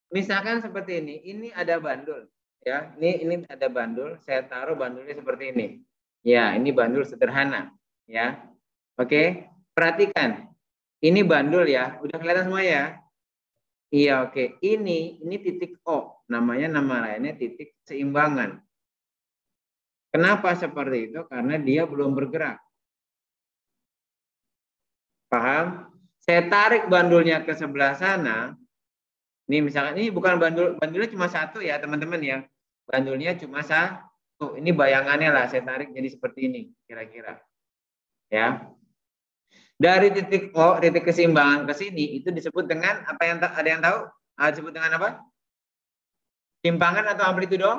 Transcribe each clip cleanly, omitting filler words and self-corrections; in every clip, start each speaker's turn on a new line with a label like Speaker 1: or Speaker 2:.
Speaker 1: Misalkan seperti ini ada bandul, ya. Ini ada bandul, saya taruh bandulnya seperti ini. Ya, ini bandul sederhana, ya. Oke, perhatikan. Ini bandul ya, udah kelihatan semua ya? Iya, oke. Ini titik O, namanya nama lainnya titik keseimbangan. Kenapa seperti itu? Karena dia belum bergerak. Paham? Saya tarik bandulnya ke sebelah sana. Ini misalkan ini bukan bandulnya cuma satu ya teman-teman ya. Bandulnya cuma satu. Ini bayangannya lah saya tarik jadi seperti ini kira-kira. Ya. Dari titik O, titik keseimbangan ke sini itu disebut dengan apa yang ada yang tahu? Disebut dengan apa? Simpangan atau amplitudo?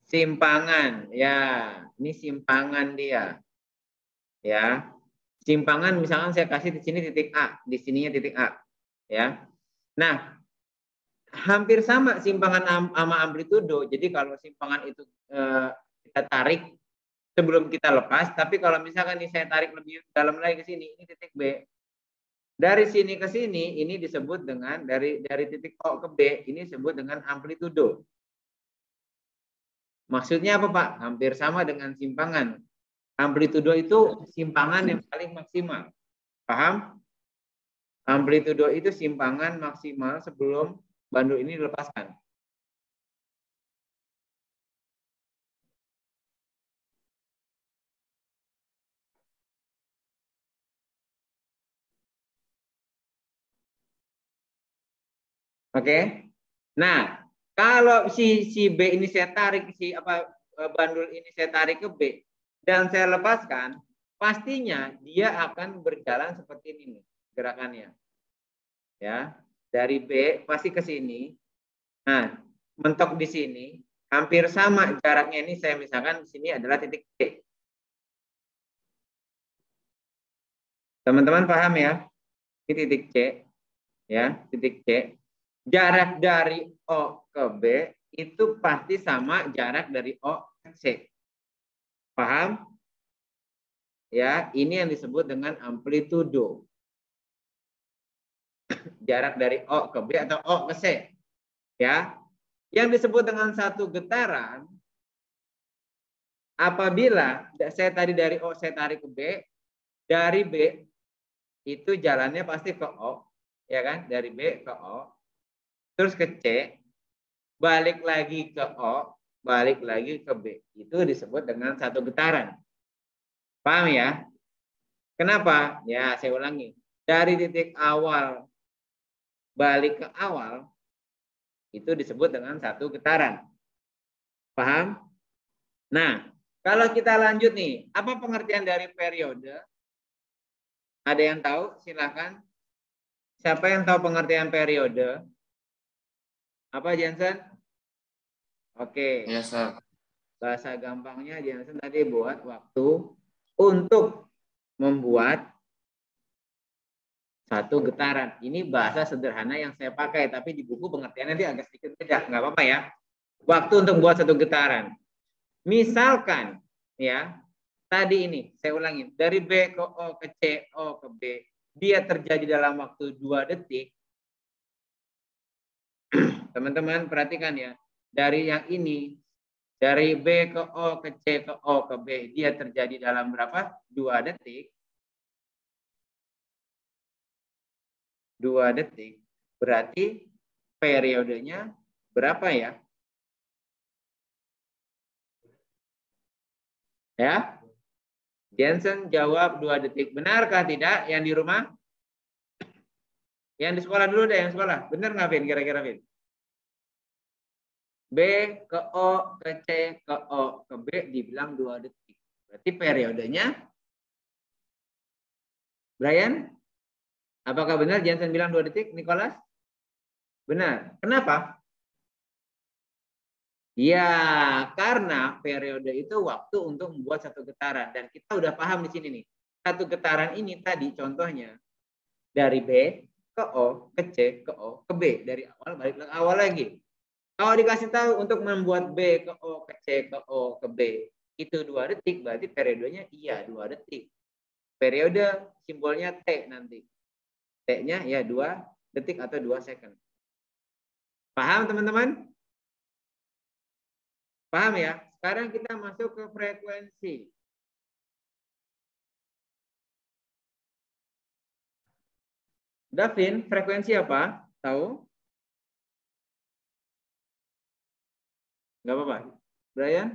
Speaker 1: Simpangan. Ya, ini simpangan dia. Ya. Simpangan misalkan saya kasih di sini titik A, di sininya titik A. Ya. Nah, hampir sama simpangan sama amplitudo. Jadi kalau simpangan itu kita tarik sebelum kita lepas, tapi kalau misalkan ini saya tarik lebih dalam lagi ke sini, ini titik B. Dari sini ke sini ini disebut dengan dari titik O ke B ini disebut dengan amplitudo. Maksudnya apa, Pak? Hampir sama dengan simpangan. Amplitudo itu simpangan yang paling maksimal. Paham? Amplitudo itu simpangan maksimal sebelum bandul ini dilepaskan. Oke. Nah, kalau si B ini saya tarik bandul ini saya tarik ke B dan saya lepaskan, pastinya dia akan berjalan seperti ini nih gerakannya. Ya, dari B pasti ke sini. Nah, mentok di sini, hampir sama jaraknya ini saya misalkan di sini adalah titik C. Teman-teman paham ya? Ini titik C, ya, titik C. Jarak dari O ke B itu pasti sama jarak dari O ke C. Paham? Ya, ini yang disebut dengan amplitudo. Jarak dari O ke B atau O ke C. Ya. Yang disebut dengan satu getaran apabila saya tadi dari O saya tarik ke B, dari B itu jalannya pasti ke O, ya kan? Dari B ke O, terus ke C, balik lagi ke O, balik lagi ke B. Itu disebut dengan satu getaran. Paham ya? Kenapa? Ya, saya ulangi. Dari titik awal balik ke awal, itu disebut dengan satu getaran. Paham? Nah, kalau kita lanjut nih, apa pengertian dari periode? Ada yang tahu? Silakan. Siapa yang tahu pengertian periode? Apa, Jensen? Oke.
Speaker 2: Yes, sir.
Speaker 1: Bahasa gampangnya Jensen tadi buat waktu untuk membuat satu getaran. Ini bahasa sederhana yang saya pakai, tapi di buku pengertiannya nanti agak sedikit beda. Nggak apa-apa ya. Waktu untuk membuat satu getaran. Misalkan, ya, tadi ini, saya ulangi. Dari B ke O ke C, O ke B. Dia terjadi dalam waktu 2 detik. Teman-teman perhatikan ya. Dari yang ini, dari B ke O ke C ke O ke B, dia terjadi dalam berapa? 2 detik. 2 detik. Berarti periodenya berapa ya? Ya. Jensen jawab 2 detik. Benarkah tidak yang di rumah? Yang di sekolah dulu deh, yang sekolah. Benar nggak, Vin? Kira-kira, Vin? B ke O ke C ke O ke B dibilang 2 detik. Berarti periodenya, Brian, apakah benar Jensen bilang 2 detik, Nicholas? Benar. Kenapa? Ya, karena periode itu waktu untuk membuat satu getaran. Dan kita udah paham di sini nih. Satu getaran ini tadi contohnya dari B ke O, ke C, ke O, ke B. Dari awal balik ke awal lagi. Kalau dikasih tahu untuk membuat B ke O, ke C, ke O, ke B. Itu 2 detik, berarti periodenya iya 2 detik. Periode simbolnya T nanti. T-nya ya 2 detik atau 2 second. Paham teman-teman? Paham ya? Sekarang kita masuk ke frekuensi. Davin, frekuensi apa? Tahu? Nggak apa-apa. Brian?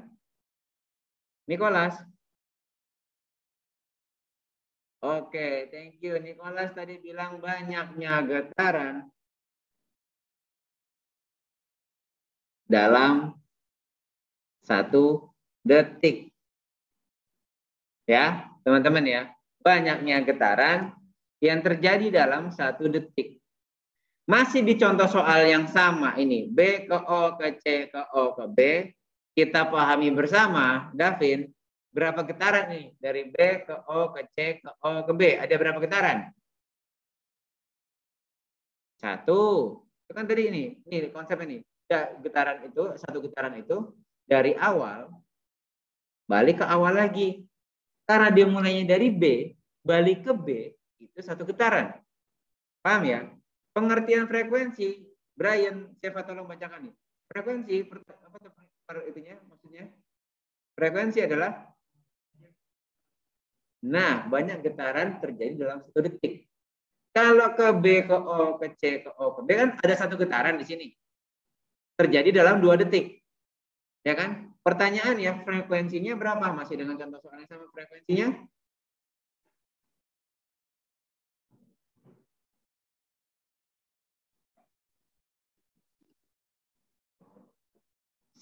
Speaker 1: Nicholas? Oke, thank you. Nicholas tadi bilang banyaknya getaran dalam 1 detik. Ya, teman-teman ya. Banyaknya getaran yang terjadi dalam 1 detik. Masih di contoh soal yang sama ini. B ke O ke C ke O ke B. Kita pahami bersama, Davin, berapa getaran nih? Dari B ke O ke C ke O ke B. Ada berapa getaran? 1. Itu kan tadi ini konsep ini. Getaran itu, 1 getaran itu dari awal balik ke awal lagi. Karena dia mulainya dari B, balik ke B, itu 1 getaran. Paham ya? Pengertian frekuensi, Brian, Seva tolong bacakan nih. Frekuensi, apa itunya maksudnya? Frekuensi adalah, nah, banyak getaran terjadi dalam 1 detik. Kalau ke B, ke O, ke C, ke O, ke B kan ada 1 getaran di sini. Terjadi dalam 2 detik. Ya kan? Pertanyaannya, frekuensinya berapa? Masih dengan contoh soalnya sama frekuensinya?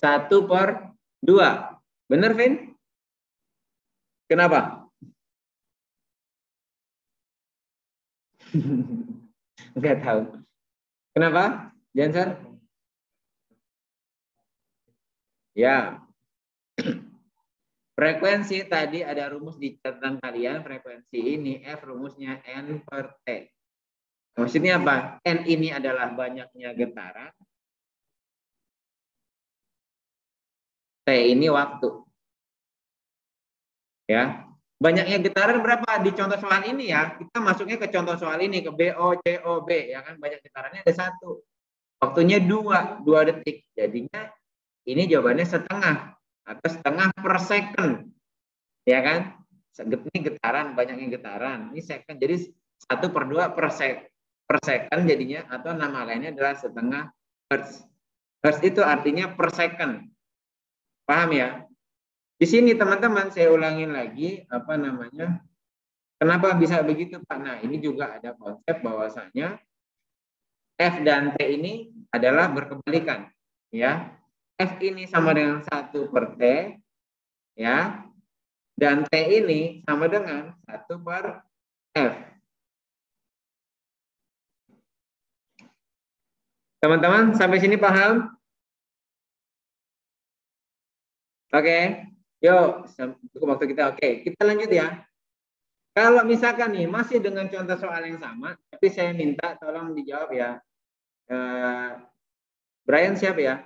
Speaker 1: 1/2. Benar, Vin? Kenapa? Enggak tahu. Kenapa? Janser? Ya. Frekuensi tadi ada rumus di catatan kalian. Frekuensi ini F rumusnya N per T. Maksudnya apa? N ini adalah banyaknya getaran. T ini waktu. Ya. Banyaknya getaran berapa di contoh soal ini ya? Kita masuknya ke contoh soal ini, ke BO, CO, B. Ya kan? Banyak getarannya ada 1. Waktunya 2 detik. Jadinya ini jawabannya setengah atau setengah per second. Ya kan? Ini getaran, banyaknya getaran. Ini second. Jadi 1/2 per second jadinya, atau nama lainnya adalah setengah hertz. Hertz itu artinya per second. Paham ya? Di sini teman-teman saya ulangin lagi apa namanya? Kenapa bisa begitu, Pak? Nah, ini juga ada konsep bahwasanya F dan T ini adalah berkebalikan, ya. F ini sama dengan 1 per T, ya. Dan T ini sama dengan 1 per F. Teman-teman, sampai sini paham? Oke. Yuk, cukup waktu kita. Oke, kita lanjut ya. Kalau misalkan nih masih dengan contoh soal yang sama, tapi saya minta tolong dijawab ya. Brian siap ya?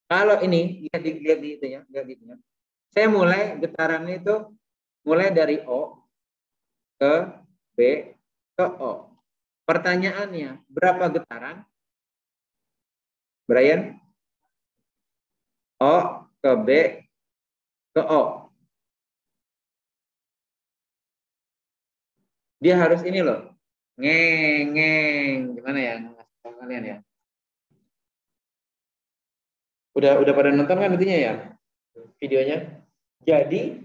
Speaker 1: Kalau ini lihat di itu ya, lihat di itu ya. Saya mulai getarannya itu mulai dari O ke B ke O. Pertanyaannya, berapa getaran? Brian? O ke B ke O. Dia harus ini loh. Ngeng. Gimana ya? Ngasih tahu kalian ya. Udah pada nonton kan intinya ya? Videonya. Jadi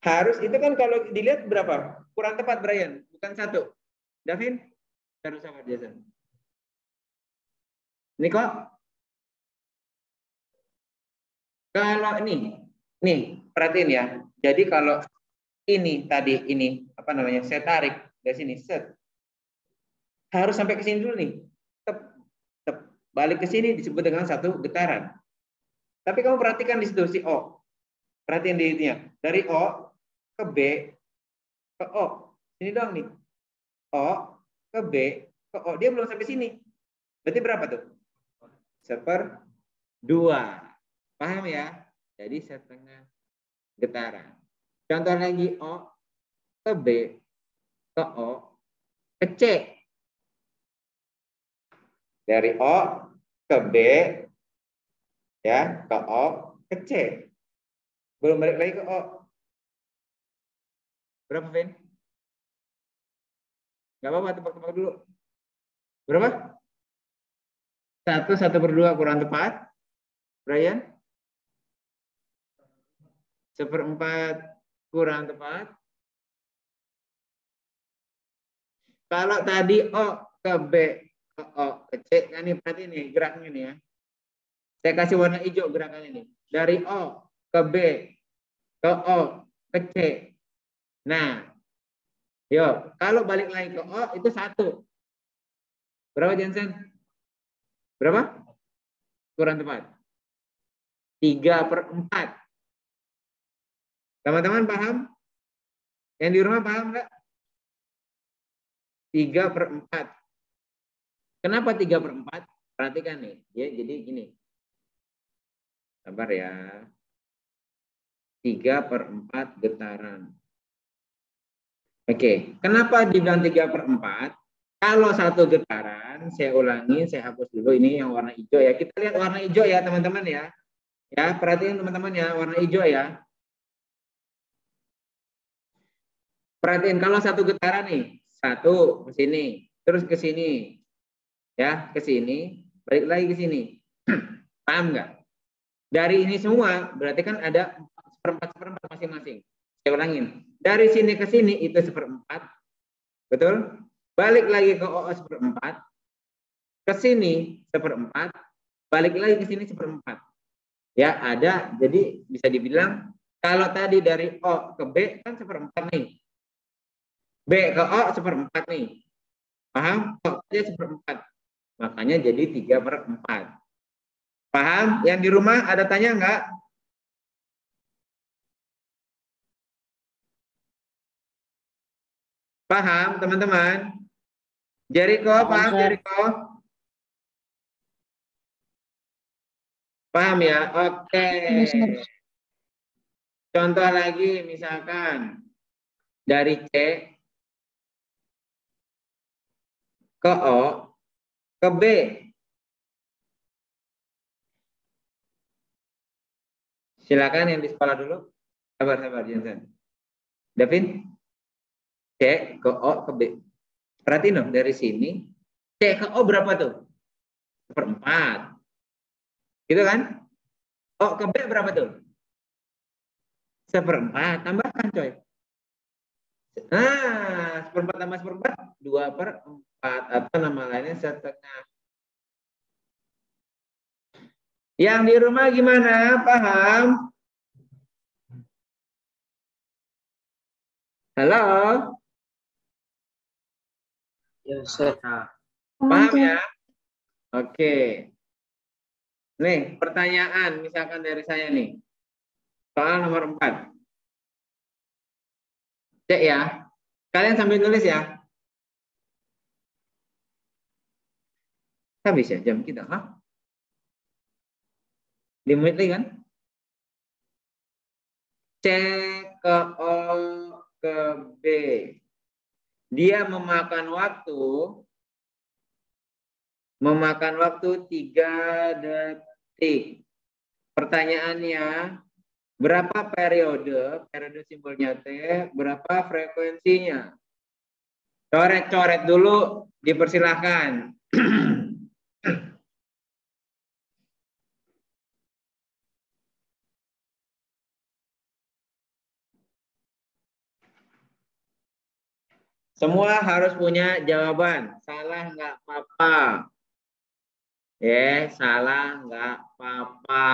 Speaker 1: harus itu kan kalau dilihat berapa? Kurang tepat Brian, bukan 1. Davin? Harus sama Jason. Niko? Kalau ini, nih perhatiin ya. Jadi kalau ini tadi ini apa namanya? Saya tarik dari sini, set. Harus sampai ke sini dulu nih. Tep, tep. Balik ke sini disebut dengan 1 getaran. Tapi kamu perhatikan di situ si O. Perhatiin di itunya. Dari O ke B ke O. Sini doang nih. O ke B ke O. Dia belum sampai sini. Berarti berapa tuh? 1/2. Paham ya? Jadi setengah getaran. Contoh lagi O ke B ke O ke C. Dari O ke B, ya, ke O, ke C. Belum balik lagi ke O. Berapa, Vin? Gak apa-apa, tebak-tebak dulu. Berapa? 1/2 kurang tepat. Brian? 1/4 kurang tepat. Kalau tadi O ke B, ke O, ke C, nah ini berarti ini geraknya nih ya. Saya kasih warna hijau gerakannya nih. Dari O ke B, ke O, ke C. Nah, yuk, kalau balik lagi ke O itu 1. Berapa, Jensen? Berapa? Kurang tepat. 3/4. Teman-teman paham? Yang di rumah paham nggak? 3/4. Kenapa 3/4? Perhatikan nih. Ya, jadi gini. Sabar ya. 3/4 getaran. Oke, kenapa dibilang 3/4? Kalau satu getaran, saya ulangi, saya hapus dulu ini yang warna hijau ya. Kita lihat warna hijau ya teman-teman ya. Ya, perhatiin teman-teman ya, warna hijau ya. Perhatiin kalau satu getaran nih, satu ke sini, terus ke sini, ya ke sini, balik lagi ke sini. Paham nggak? Dari ini semua berarti kan ada seperempat masing-masing. Saya ulangin. Dari sini ke sini itu 1/4, betul? Balik lagi ke OO 1/4, ke sini 1/4, balik lagi ke sini 1/4. Ya ada, jadi bisa dibilang kalau tadi dari O ke B kan 1/4 nih. B ke O 1/4 nih. Paham? O aja 1/4. Makanya jadi 3/4. Paham? Yang di rumah ada tanya nggak? Paham teman-teman? Jericho, paham Jericho? Paham ya? Oke. Contoh lagi misalkan dari C ke O ke B. Silakan yang di sekolah dulu. Sabar, Jensen. Davin, C ke O ke B. Perhatiin dong dari sini. C ke O berapa tuh? 1/4. Gitu kan? O ke B berapa tuh? 1/4. Tambahkan coy. Nah, 1/4 tambah 1/4, 2/4. Atau nama lainnya 1/2. Yang di rumah gimana? Paham? Halo?
Speaker 2: Ya, Ustaz.
Speaker 1: Paham ya? Oke. Nih, pertanyaan misalkan dari saya nih. Soal nomor 4. Cek ya. Kalian sambil tulis ya. Habis ya jam kita, ha? 5 menit lagi kan? C ke O ke B. Dia memakan waktu 3 detik. Pertanyaannya, berapa periode simbolnya T, berapa frekuensinya? Coret-coret dulu, dipersilahkan. Semua harus punya jawaban. Salah nggak apa-apa. Salah nggak apa-apa.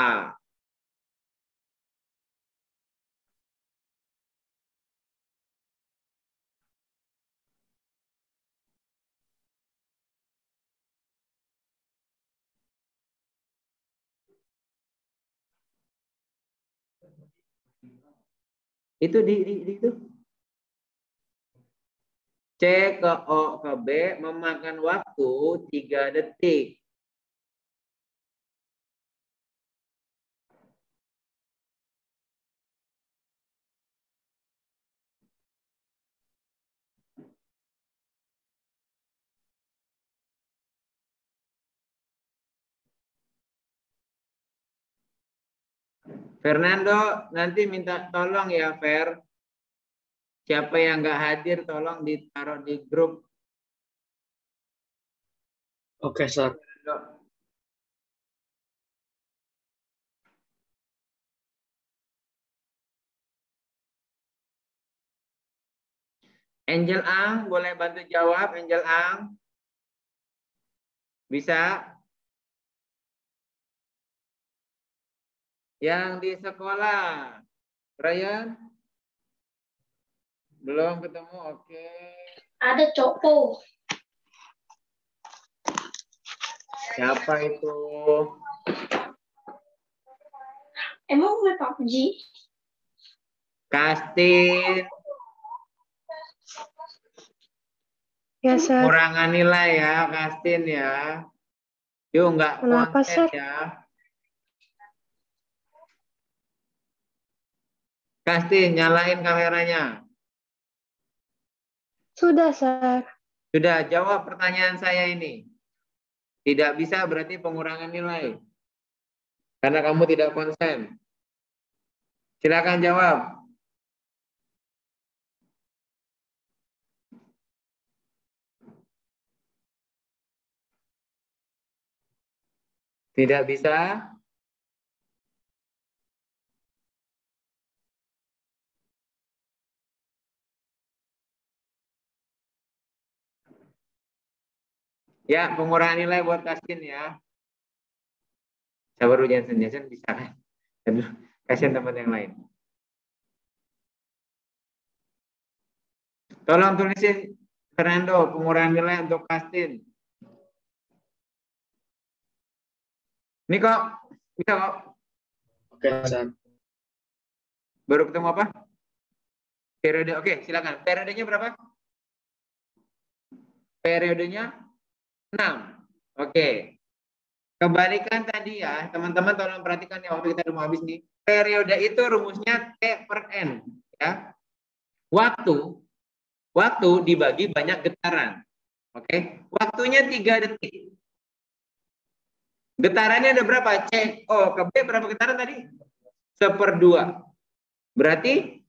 Speaker 1: Itu di itu. C ke O ke B memakan waktu 3 detik. Fernando, nanti minta tolong ya, Fer. Siapa yang nggak hadir, tolong ditaruh di grup.
Speaker 2: Oke, Sir.
Speaker 1: Angel Ang, boleh bantu jawab, Angel Ang? Bisa? Yang di sekolah, Ryan? Belum ketemu, oke.
Speaker 3: Ada Copo.
Speaker 1: Siapa itu?
Speaker 3: Emang gue PUBG?
Speaker 1: Kastin.
Speaker 4: Ya, Sir.
Speaker 1: Kurangan nilai ya, Kastin ya. Yuk, nggak
Speaker 4: Kenapa,
Speaker 1: konsen
Speaker 4: Sir?
Speaker 1: ya. Kastin, nyalain kameranya.
Speaker 4: Sudah, Sir.
Speaker 1: Sudah, jawab pertanyaan saya ini. Tidak bisa berarti pengurangan nilai. Karena kamu tidak konsen. Silakan jawab. Tidak bisa? Ya, pengurangan nilai buat Kastin ya. Sabar dulu, Jansen bisa kan? Kasihan teman yang lain. Tolong tulisin, Fernando, pengurangan nilai untuk Kastin. Ini kok, bisa kok.
Speaker 2: Oke, Sir.
Speaker 1: Baru ketemu apa? Periode, oke silakan. Periodenya berapa? Periodenya 6. Oke. Kebalikan tadi ya, teman-teman tolong perhatikan ya waktu kita udah mau habis nih. Periode itu rumusnya T per N. Ya. Waktu dibagi banyak getaran. Oke. Waktunya 3 detik. Getarannya ada berapa? C, O, ke B berapa getaran tadi? 1/2. Berarti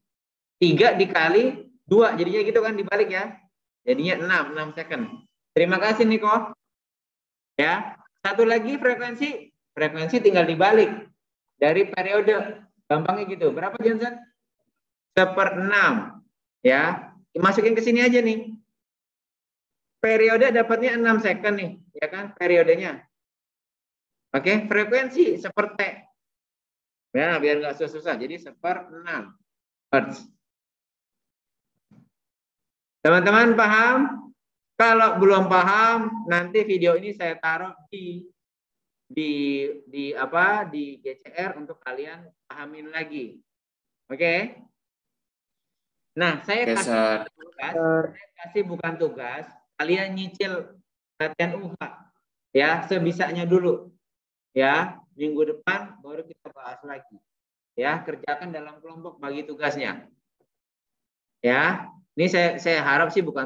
Speaker 1: 3 dikali 2. Jadinya gitu kan dibalik ya. Jadinya 6 second. Terima kasih Niko. Ya. Satu lagi frekuensi. Frekuensi tinggal dibalik. Dari periode. Gampangnya gitu. Berapa Johnson? 1/6. Ya. Masukin ke sini aja nih. Periode dapatnya 6 second nih. Ya kan periodenya. Oke. Frekuensi seperti. Ya biar nggak susah. Jadi 1/6 Hertz. Teman-teman paham? Kalau belum paham, nanti video ini saya taruh di GCR untuk kalian pahamin lagi. Oke? Nah, saya kasih bukan tugas, kalian nyicil latihan UH ya, sebisanya dulu. Ya, minggu depan baru kita bahas lagi. Ya, kerjakan dalam kelompok bagi tugasnya. Ya, ini saya harap sih bukan